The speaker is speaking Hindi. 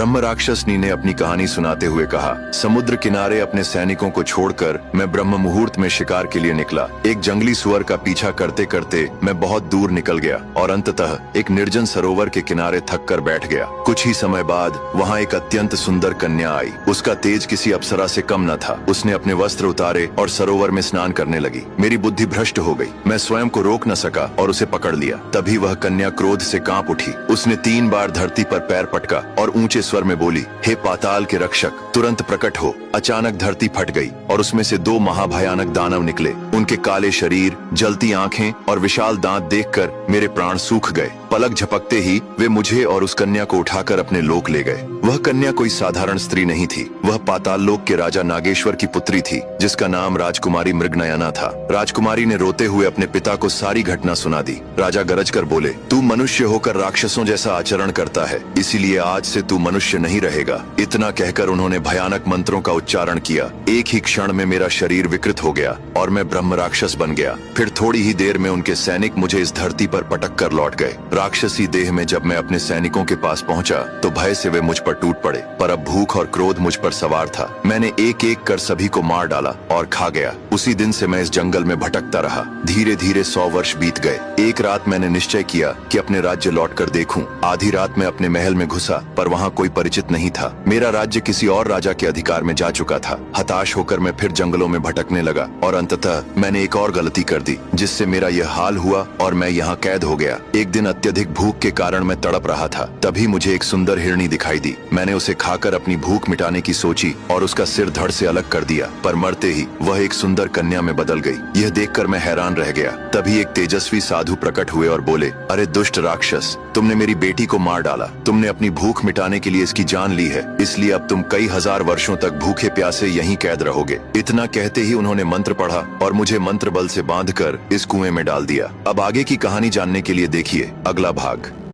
ब्रह्म राक्षसनी ने अपनी कहानी सुनाते हुए कहा, समुद्र किनारे अपने सैनिकों को छोड़कर मैं ब्रह्म मुहूर्त में शिकार के लिए निकला। एक जंगली सुअर का पीछा करते करते मैं बहुत दूर निकल गया और अंततः एक निर्जन सरोवर के किनारे थक कर बैठ गया। कुछ ही समय बाद वहाँ एक अत्यंत सुंदर कन्या आई। उसका तेज किसी अप्सरा से कम न था। उसने अपने वस्त्र उतारे और सरोवर में स्नान करने लगी। मेरी बुद्धि भ्रष्ट हो गई। मैं स्वयं को रोक न सका और उसे पकड़ लिया। तभी वह कन्या क्रोध से कांप उठी। उसने 3 बार धरती पर पैर पटका और ऊंचे स्वर में बोली, हे पाताल के रक्षक, तुरंत प्रकट हो। अचानक धरती फट गई और उसमें से 2 महाभयानक दानव निकले। उनके काले शरीर, जलती आंखें और विशाल दांत देखकर मेरे प्राण सूख गए। पलक झपकते ही वे मुझे और उस कन्या को उठाकर अपने लोक ले गए। वह कन्या कोई साधारण स्त्री नहीं थी। वह पाताल लोक के राजा नागेश्वर की पुत्री थी, जिसका नाम राजकुमारी मृगनयना था। राजकुमारी ने रोते हुए अपने पिता को सारी घटना सुना दी। राजा गरज कर बोले, तू मनुष्य होकर राक्षसों जैसा आचरण करता है, इसीलिए आज से तू मनुष्य नहीं रहेगा। इतना कहकर उन्होंने भयानक मंत्रों का उच्चारण किया। एक ही क्षण में मेरा शरीर विकृत हो गया और मैं ब्रह्म राक्षस बन गया। फिर थोड़ी ही देर में उनके सैनिक मुझे इस धरती पर पटक कर लौट गए। राक्षसी देह में जब मैं अपने सैनिकों के पास पहुंचा तो भय से वे मुझ पर टूट पड़े, पर अब भूख और क्रोध मुझ पर सवार था। मैंने एक एक कर सभी को मार डाला और खा गया। उसी दिन से मैं इस जंगल में भटकता रहा। धीरे धीरे 100 वर्ष बीत गए। एक रात मैंने निश्चय किया कि अपने राज्य लौट कर देखूं। आधी रात में अपने महल में घुसा, पर वहाँ कोई परिचित नहीं था। मेरा राज्य किसी और राजा के अधिकार में जा चुका था। हताश होकर मैं फिर जंगलों में भटकने लगा और अंततः मैंने एक और गलती कर दी, जिससे मेरा यह हाल हुआ और मैं यहाँ कैद हो गया। एक दिन अत्यधिक भूख के कारण मैं तड़प रहा था। तभी मुझे एक सुंदर हिरणी दिखाई दी। मैंने उसे खाकर अपनी भूख मिटाने की सोची और उसका सिर धड़ से अलग कर दिया, पर मरते ही वह एक सुंदर कन्या में बदल गई। यह देखकर मैं हैरान रह गया। तभी एक तेजस्वी साधु प्रकट हुए और बोले, अरे दुष्ट राक्षस, तुमने मेरी बेटी को मार डाला। तुमने अपनी भूख मिटाने के लिए इसकी जान ली है, इसलिए अब तुम कई हजार वर्षों तक भूखे प्यासे यहीं कैद रहोगे। इतना कहते ही उन्होंने मंत्र पढ़ा और मुझे मंत्र बल से बांधकर इस कुएं में डाल दिया। अब आगे की कहानी जानने के लिए देखिए अगला भाग।